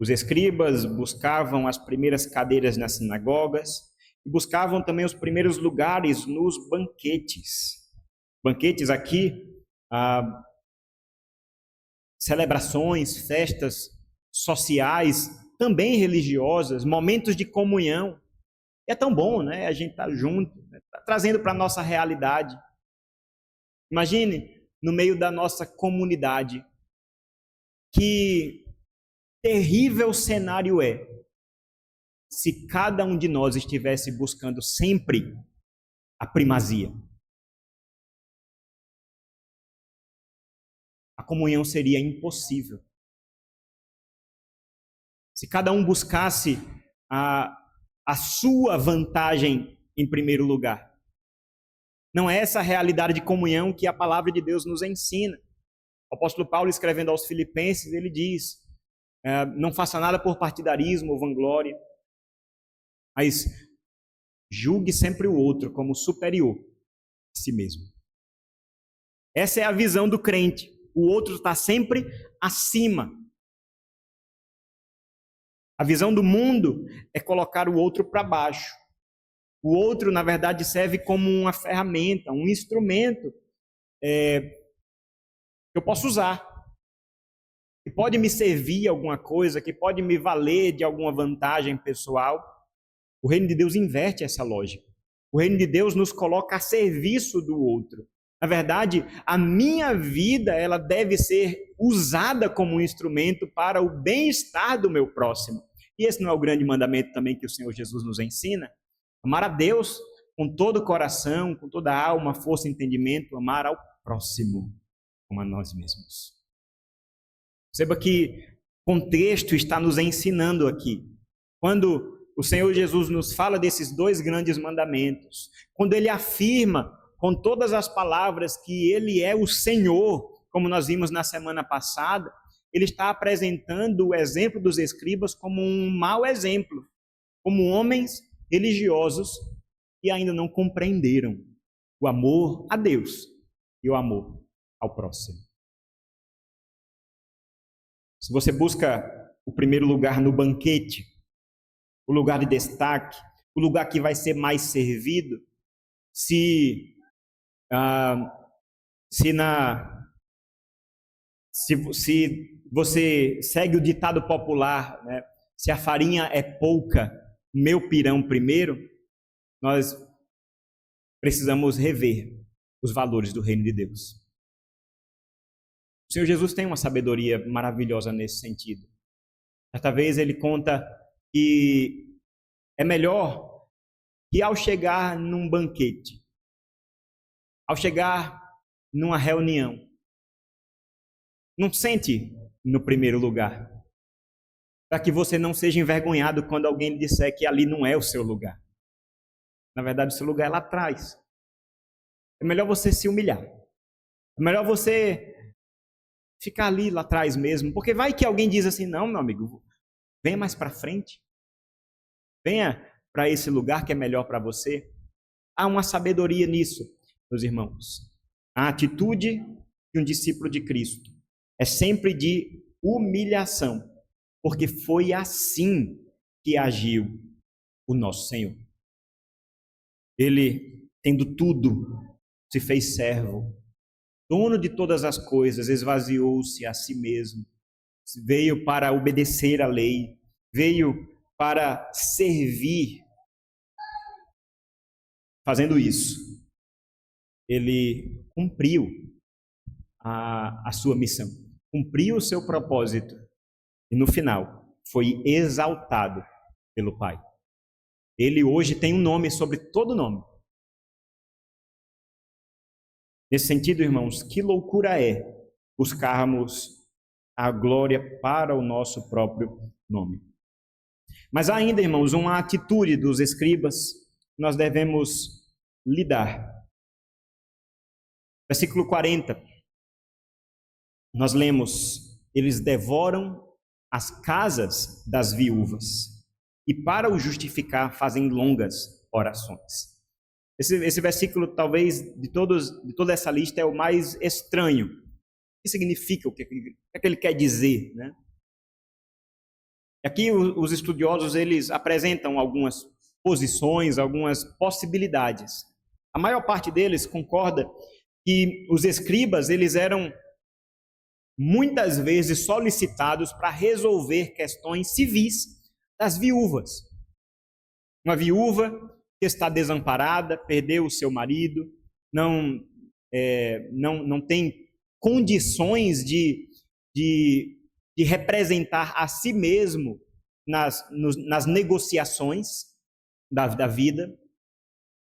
Speaker 1: Os escribas buscavam as primeiras cadeiras nas sinagogas e buscavam também os primeiros lugares nos banquetes. Banquetes aqui, celebrações, festas sociais, também religiosas, momentos de comunhão. E é tão bom, né? A gente está junto, né? Tá trazendo para a nossa realidade. Imagine, no meio da nossa comunidade, que terrível cenário é se cada um de nós estivesse buscando sempre a primazia. A comunhão seria impossível. Se cada um buscasse a sua vantagem em primeiro lugar. Não é essa a realidade de comunhão que a palavra de Deus nos ensina. O apóstolo Paulo, escrevendo aos Filipenses, ele diz: não faça nada por partidarismo ou vanglória, mas julgue sempre o outro como superior a si mesmo. Essa é a visão do crente. O outro está sempre acima. A visão do mundo é colocar o outro para baixo. O outro, na verdade, serve como uma ferramenta, um instrumento que eu posso usar, que pode me servir alguma coisa, que pode me valer de alguma vantagem pessoal. O reino de Deus inverte essa lógica. O reino de Deus nos coloca a serviço do outro. Na verdade, a minha vida ela deve ser usada como um instrumento para o bem-estar do meu próximo. E esse não é o grande mandamento também que o Senhor Jesus nos ensina? Amar a Deus com todo o coração, com toda a alma, força e entendimento, amar ao próximo como a nós mesmos. Perceba que o contexto está nos ensinando aqui. Quando o Senhor Jesus nos fala desses dois grandes mandamentos, quando Ele afirma com todas as palavras que Ele é o Senhor, como nós vimos na semana passada, Ele está apresentando o exemplo dos escribas como um mau exemplo, como homens religiosos que ainda não compreenderam o amor a Deus e o amor ao próximo. Se você busca o primeiro lugar no banquete, o lugar de destaque, o lugar que vai ser mais servido, se você segue o ditado popular, né? Se a farinha é pouca, meu pirão primeiro, nós precisamos rever os valores do reino de Deus. O Senhor Jesus tem uma sabedoria maravilhosa nesse sentido. Certa vez ele conta que é melhor que ao chegar num banquete, ao chegar numa reunião, não sente no primeiro lugar, para que você não seja envergonhado quando alguém lhe disser que ali não é o seu lugar. Na verdade, o seu lugar é lá atrás. É melhor você se humilhar. É melhor você ficar ali lá atrás mesmo, porque vai que alguém diz assim: não, meu amigo, venha mais para frente. Venha para esse lugar que é melhor para você. Há uma sabedoria nisso, meus irmãos. A atitude de um discípulo de Cristo é sempre de humilhação, porque foi assim que agiu o nosso Senhor. Ele, tendo tudo, se fez servo, dono de todas as coisas, esvaziou-se a si mesmo, veio para obedecer à lei, veio para servir. Fazendo isso, ele cumpriu a sua missão, cumpriu o seu propósito e no final foi exaltado pelo Pai. Ele hoje tem um nome sobre todo nome. Nesse sentido, irmãos, que loucura é buscarmos a glória para o nosso próprio nome. Mas há ainda, irmãos, uma atitude dos escribas que nós devemos lidar. Versículo 40, nós lemos: eles devoram as casas das viúvas e, para o justificar, fazem longas orações. Esse versículo, talvez, de toda essa lista, é o mais estranho. O que significa? O que ele quer dizer, né? Aqui os estudiosos, eles apresentam algumas posições, algumas possibilidades. A maior parte deles concorda que os escribas, eles eram muitas vezes solicitados para resolver questões civis das viúvas. Uma viúva que está desamparada, perdeu o seu marido, não tem condições de representar a si mesmo nas negociações da vida,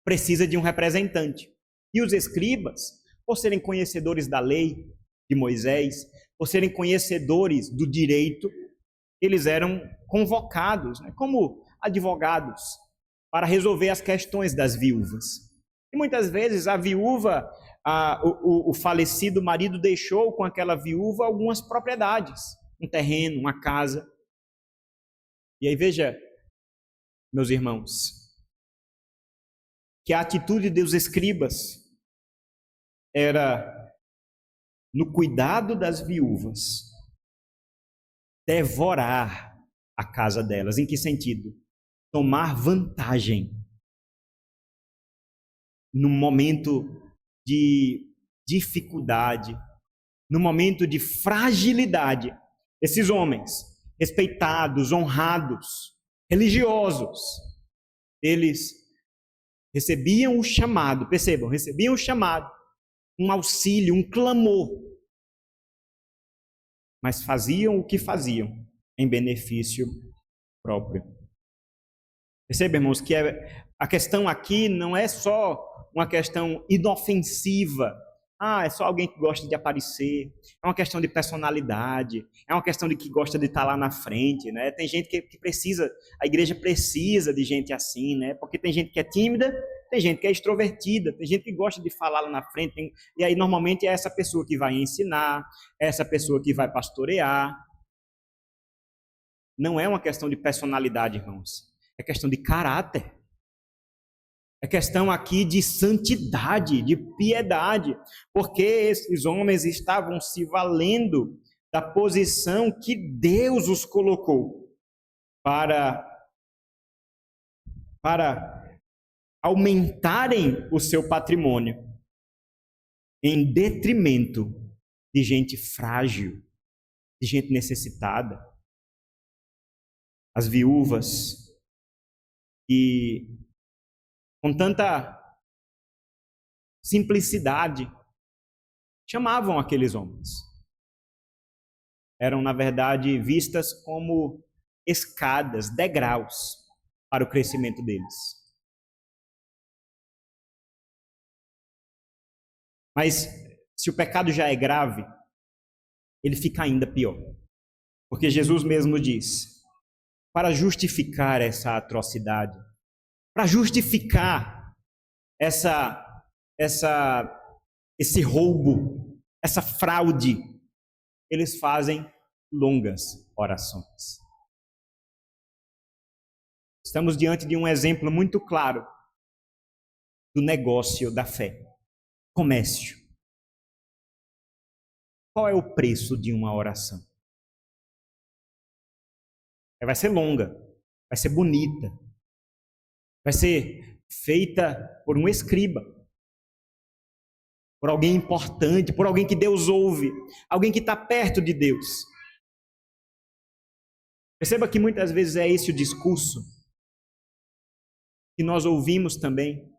Speaker 1: precisa de um representante. E os escribas, por serem conhecedores da lei de Moisés, por serem conhecedores do direito, eles eram convocados, né, como advogados para resolver as questões das viúvas. E muitas vezes a viúva, o falecido marido deixou com aquela viúva algumas propriedades, um terreno, uma casa. E aí veja, meus irmãos, que a atitude dos escribas era, no cuidado das viúvas, devorar a casa delas. Em que sentido? Tomar vantagem no momento de dificuldade, no momento de fragilidade. Esses homens, respeitados, honrados, religiosos, eles recebiam o chamado, percebam, recebiam o chamado, um auxílio, um clamor, mas faziam o que faziam em benefício próprio. Percebam, irmãos, que a questão aqui não é só uma questão inofensiva. É só alguém que gosta de aparecer. É uma questão de personalidade. É uma questão de que gosta de estar lá na frente, né? Tem gente que precisa, a igreja precisa de gente assim, né? Porque tem gente que é tímida, tem gente que é extrovertida, tem gente que gosta de falar lá na frente. E aí, normalmente, é essa pessoa que vai ensinar, é essa pessoa que vai pastorear. Não é uma questão de personalidade, irmãos. É questão de caráter. É questão aqui de santidade, de piedade, porque esses homens estavam se valendo da posição que Deus os colocou para aumentarem o seu patrimônio em detrimento de gente frágil, de gente necessitada. As viúvas e com tanta simplicidade, chamavam aqueles homens. Eram, na verdade, vistas como escadas, degraus para o crescimento deles. Mas, se o pecado já é grave, ele fica ainda pior. Porque Jesus mesmo diz, para justificar essa atrocidade, para justificar esse roubo, essa fraude, eles fazem longas orações. Estamos diante de um exemplo muito claro do negócio da fé. Comércio. Qual é o preço de uma oração? Vai ser longa, vai ser bonita, vai ser feita por um escriba, por alguém importante, por alguém que Deus ouve, alguém que está perto de Deus. Perceba que muitas vezes é esse o discurso que nós ouvimos também.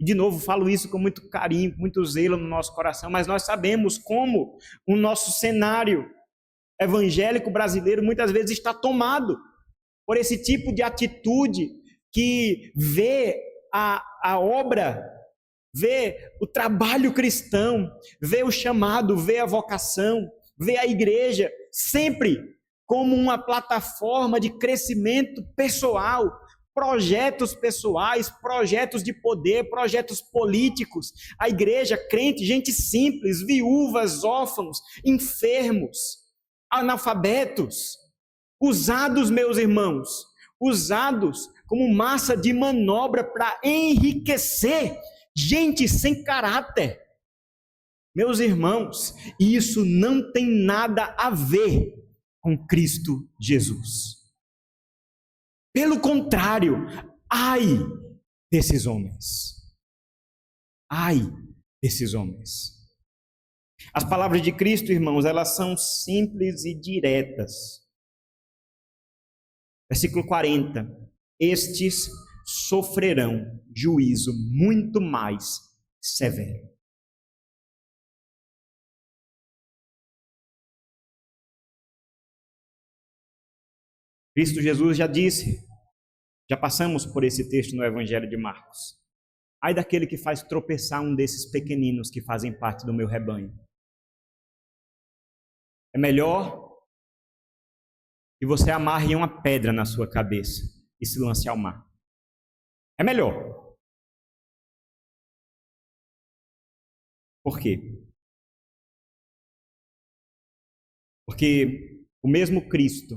Speaker 1: E de novo, falo isso com muito carinho, com muito zelo no nosso coração, mas nós sabemos como o nosso cenário evangélico brasileiro muitas vezes está tomado por esse tipo de atitude que vê a obra, vê o trabalho cristão, vê o chamado, vê a vocação, vê a igreja sempre como uma plataforma de crescimento pessoal, projetos pessoais, projetos de poder, projetos políticos. A igreja crente, gente simples, viúvas, órfãos, enfermos, analfabetos, usados, meus irmãos, usados como massa de manobra para enriquecer gente sem caráter. Meus irmãos, isso não tem nada a ver com Cristo Jesus. Pelo contrário, ai desses homens. Ai desses homens. As palavras de Cristo, irmãos, elas são simples e diretas. Versículo 40. Estes sofrerão juízo muito mais severo. Cristo Jesus já disse, já passamos por esse texto no Evangelho de Marcos. Ai daquele que faz tropeçar um desses pequeninos que fazem parte do meu rebanho. É melhor que você amarre uma pedra na sua cabeça e se lance ao mar. É melhor. Por quê? Porque o mesmo Cristo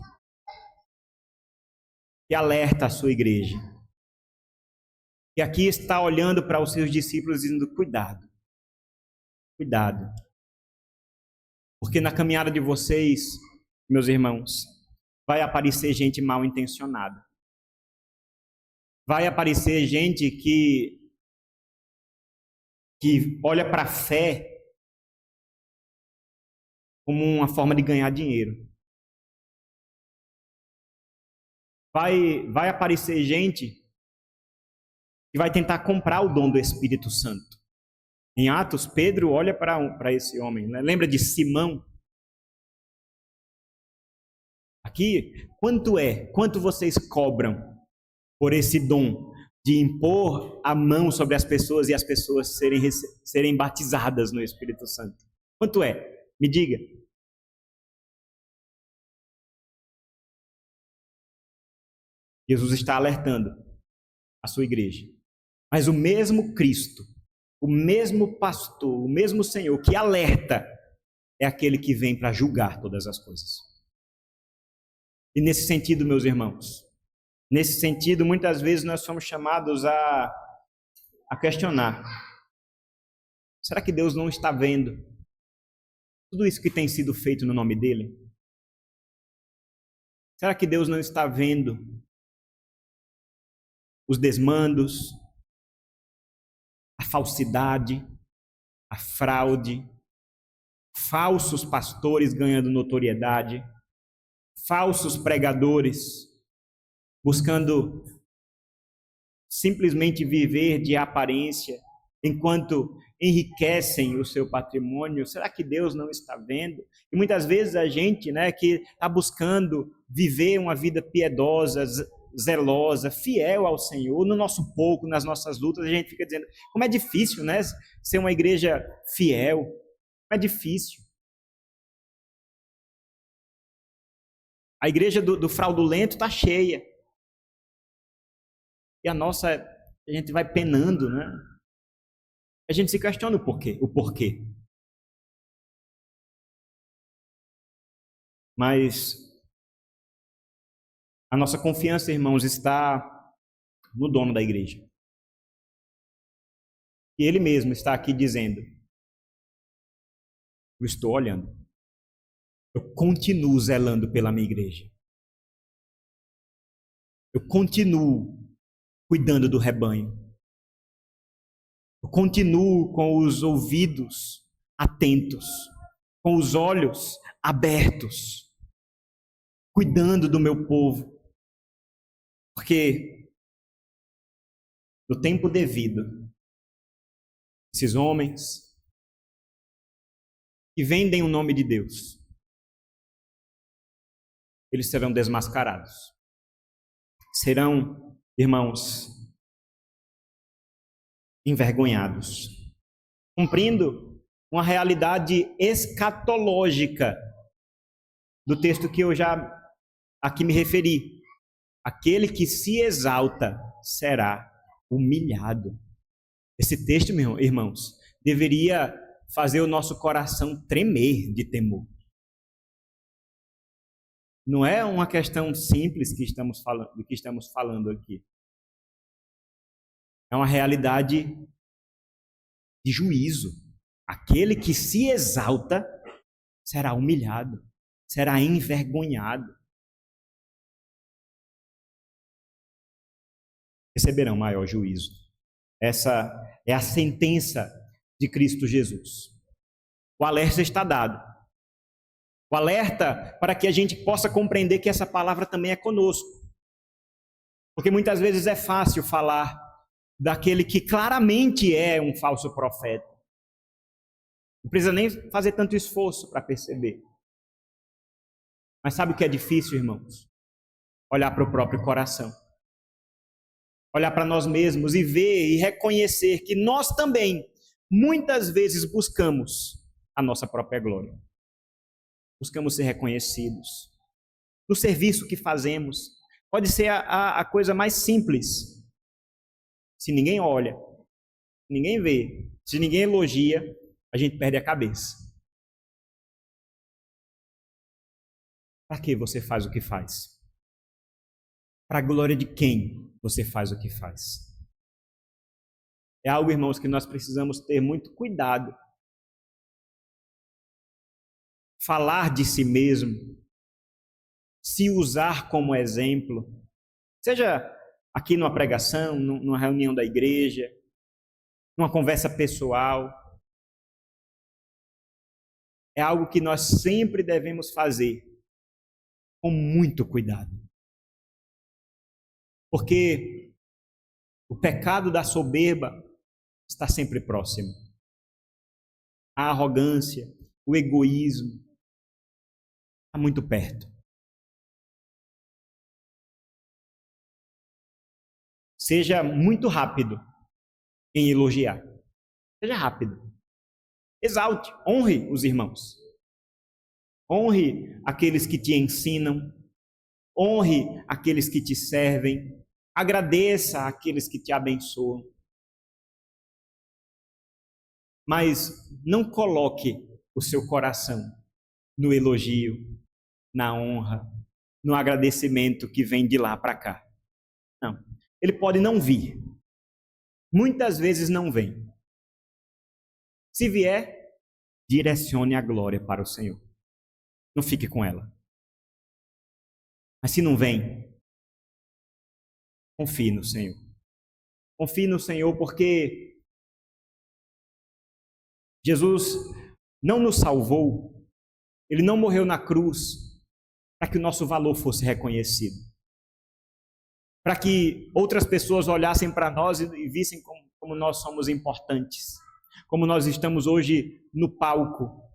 Speaker 1: que alerta a sua igreja, que aqui está olhando para os seus discípulos dizendo: cuidado, cuidado, porque na caminhada de vocês, meus irmãos, vai aparecer gente mal intencionada, vai aparecer gente que olha para a fé como uma forma de ganhar dinheiro. Vai aparecer gente que vai tentar comprar o dom do Espírito Santo. Em Atos, Pedro olha para esse homem, né? Lembra de Simão? Aqui, quanto vocês cobram por esse dom de impor a mão sobre as pessoas e as pessoas serem batizadas no Espírito Santo? Quanto é? Me diga. Jesus está alertando a sua igreja. Mas o mesmo Cristo, o mesmo pastor, o mesmo Senhor que alerta, é aquele que vem para julgar todas as coisas. E nesse sentido, meus irmãos, nesse sentido, muitas vezes nós somos chamados a questionar: será que Deus não está vendo tudo isso que tem sido feito no nome dele? Será que Deus não está vendo os desmandos, a falsidade, a fraude, falsos pastores ganhando notoriedade, falsos pregadores buscando simplesmente viver de aparência enquanto enriquecem o seu patrimônio? Será que Deus não está vendo? E muitas vezes a gente, né, que está buscando viver uma vida piedosa, zelosa, fiel ao Senhor, no nosso pouco, nas nossas lutas, a gente fica dizendo: como é difícil, né, ser uma igreja fiel, como é difícil. A igreja do fraudulento está cheia. E a nossa, a gente vai penando, né? A gente se questiona o porquê. Mas a nossa confiança, irmãos, está no dono da igreja. E ele mesmo está aqui dizendo: eu estou olhando. Eu continuo zelando pela minha igreja. Eu continuo cuidando do rebanho. Eu continuo com os ouvidos atentos, com os olhos abertos, cuidando do meu povo. Porque no tempo devido, esses homens que vendem o nome de Deus, eles serão desmascarados. Serão, irmãos, envergonhados, cumprindo uma realidade escatológica do texto que eu já aqui me referi. aquele que se exalta será humilhado. Esse texto, irmãos, deveria fazer o nosso coração tremer de temor. Não é uma questão simples que estamos falando aqui. É uma realidade de juízo. Aquele que se exalta será humilhado, será envergonhado. Receberão maior juízo. Essa é a sentença de Cristo Jesus. O alerta está dado. O alerta para que a gente possa compreender que essa palavra também é conosco. Porque muitas vezes é fácil falar daquele que claramente é um falso profeta. Não precisa nem fazer tanto esforço para perceber. Mas sabe o que é difícil, irmãos? Olhar para o próprio coração. Olhar para nós mesmos e ver e reconhecer que nós também, muitas vezes, buscamos a nossa própria glória. Buscamos ser reconhecidos. No serviço que fazemos, pode ser a coisa mais simples. Se ninguém olha, se ninguém vê, se ninguém elogia, a gente perde a cabeça. Para que você faz o que faz? Para a glória de quem você faz o que faz? É algo, irmãos, que nós precisamos ter muito cuidado. Falar de si mesmo, se usar como exemplo, seja aqui numa pregação, numa reunião da igreja, numa conversa pessoal, é algo que nós sempre devemos fazer com muito cuidado. Porque o pecado da soberba está sempre próximo. A arrogância, o egoísmo, está muito perto. Seja muito rápido em elogiar. Seja rápido. Exalte, honre os irmãos. Honre aqueles que te ensinam. Honre aqueles que te servem. Agradeça aqueles que te abençoam. Mas não coloque o seu coração no elogio, na honra, no agradecimento que vem de lá para cá. Não. Ele pode não vir. Muitas vezes não vem. Se vier, direcione a glória para o Senhor. Não fique com ela. Mas se não vem, confie no Senhor. Confie no Senhor porque Jesus não nos salvou. Ele não morreu na cruz para que o nosso valor fosse reconhecido. Para que outras pessoas olhassem para nós e vissem como nós somos importantes. Como nós estamos hoje no palco.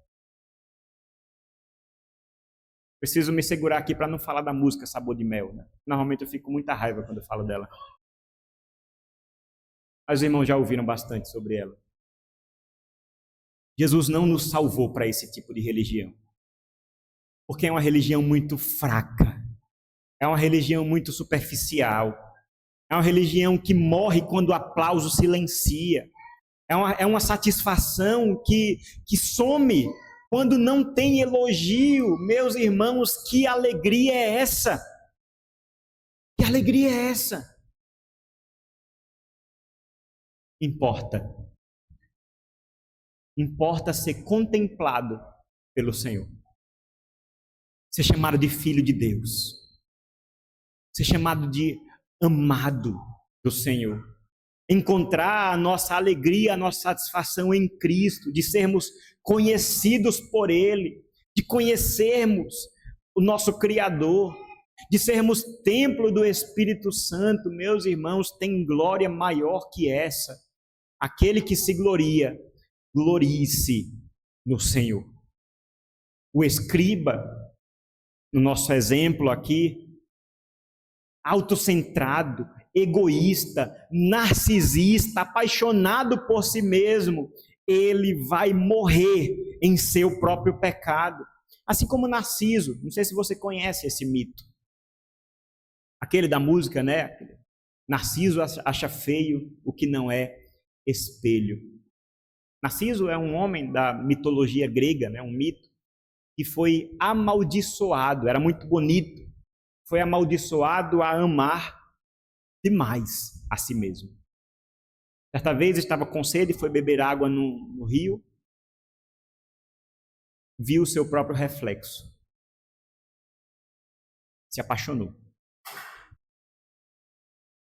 Speaker 1: Preciso me segurar aqui para não falar da música Sabor de Mel, né? Normalmente eu fico com muita raiva quando eu falo dela. Mas os irmãos já ouviram bastante sobre ela. Jesus não nos salvou para esse tipo de religião. Porque é uma religião muito fraca. É uma religião muito superficial. É uma religião que morre quando o aplauso silencia. É uma satisfação que some quando não tem elogio. Meus irmãos, que alegria é essa? Que alegria é essa? Importa ser contemplado pelo Senhor. Ser chamado de filho de Deus. Ser chamado de amado do Senhor. Encontrar a nossa alegria, a nossa satisfação em Cristo, de sermos conhecidos por Ele, de conhecermos o nosso Criador, de sermos templo do Espírito Santo. Meus irmãos, tem glória maior que essa. Aquele que se gloria, glorie-se no Senhor. O escriba, no nosso exemplo aqui, autocentrado, egoísta, narcisista, apaixonado por si mesmo, ele vai morrer em seu próprio pecado. Assim como Narciso, não sei se você conhece esse mito. Aquele da música, né? Narciso acha feio o que não é espelho. Narciso é um homem da mitologia grega, né? Um mito, que foi amaldiçoado, era muito bonito, foi amaldiçoado a amar demais a si mesmo. Certa vez estava com sede e foi beber água no rio, viu o seu próprio reflexo, se apaixonou.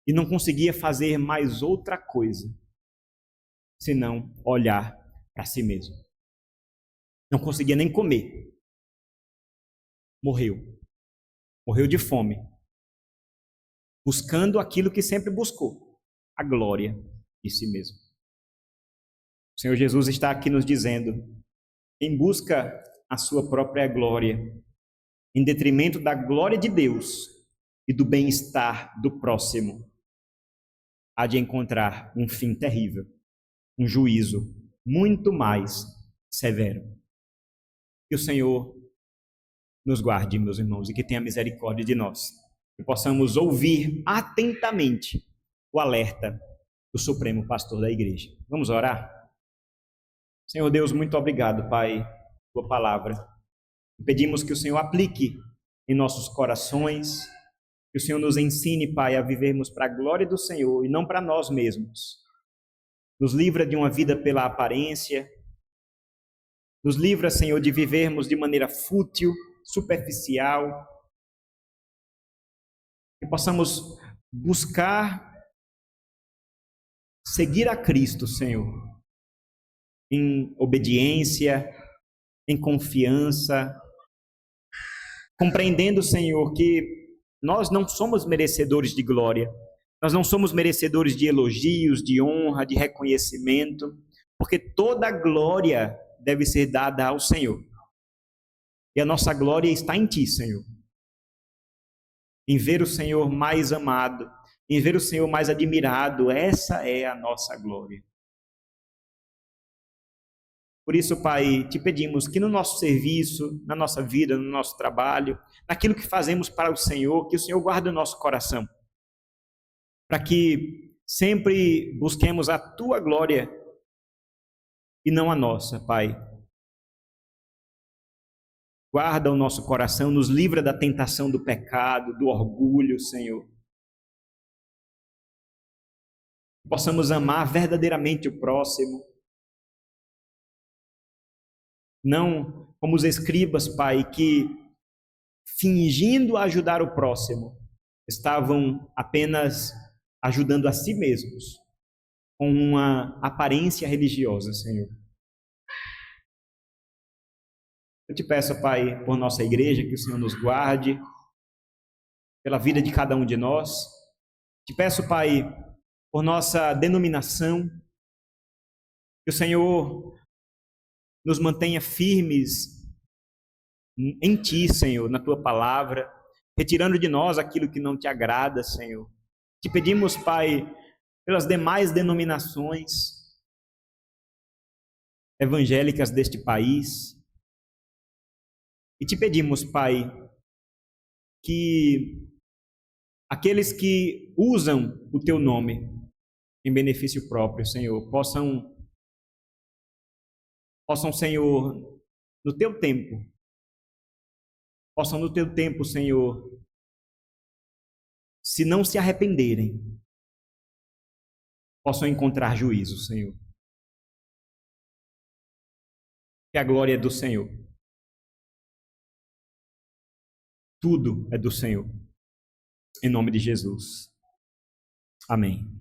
Speaker 1: E não conseguia fazer mais outra coisa, senão olhar para si mesmo. Não conseguia nem comer. Morreu. Morreu de fome. Buscando aquilo que sempre buscou, a glória de si mesmo. O Senhor Jesus está aqui nos dizendo: quem busca a sua própria glória, em detrimento da glória de Deus e do bem-estar do próximo, há de encontrar um fim terrível, um juízo muito mais severo. Que o Senhor nos guarde, meus irmãos, e que tenha misericórdia de nós, que possamos ouvir atentamente o alerta do Supremo Pastor da Igreja. Vamos orar? Senhor Deus, muito obrigado, Pai, por tua palavra. Pedimos que o Senhor aplique em nossos corações, que o Senhor nos ensine, Pai, a vivermos para a glória do Senhor e não para nós mesmos. Nos livra de uma vida pela aparência. Nos livra, Senhor, de vivermos de maneira fútil, superficial. Que possamos buscar seguir a Cristo, Senhor, em obediência, em confiança, compreendendo, Senhor, que nós não somos merecedores de glória, nós não somos merecedores de elogios, de honra, de reconhecimento, porque toda a glória deve ser dada ao Senhor. E a nossa glória está em Ti, Senhor. Em ver o Senhor mais amado, em ver o Senhor mais admirado, essa é a nossa glória. Por isso, Pai, te pedimos que no nosso serviço, na nossa vida, no nosso trabalho, naquilo que fazemos para o Senhor, que o Senhor guarde o nosso coração, para que sempre busquemos a Tua glória e não a nossa, Pai. Guarda o nosso coração, nos livra da tentação do pecado, do orgulho, Senhor. Possamos amar verdadeiramente o próximo. Não como os escribas, Pai, que fingindo ajudar o próximo, estavam apenas ajudando a si mesmos, com uma aparência religiosa, Senhor. Eu te peço, Pai, por nossa igreja, que o Senhor nos guarde, pela vida de cada um de nós. Te peço, Pai, por nossa denominação, que o Senhor nos mantenha firmes em Ti, Senhor, na Tua palavra, retirando de nós aquilo que não Te agrada, Senhor. Te pedimos, Pai, pelas demais denominações evangélicas deste país, e Te pedimos, Pai, que aqueles que usam o Teu nome em benefício próprio, Senhor, possam, Senhor, no Teu tempo, Senhor, se não se arrependerem, possam encontrar juízo, Senhor. Que a glória é do Senhor. Tudo é do Senhor. Em nome de Jesus. Amém.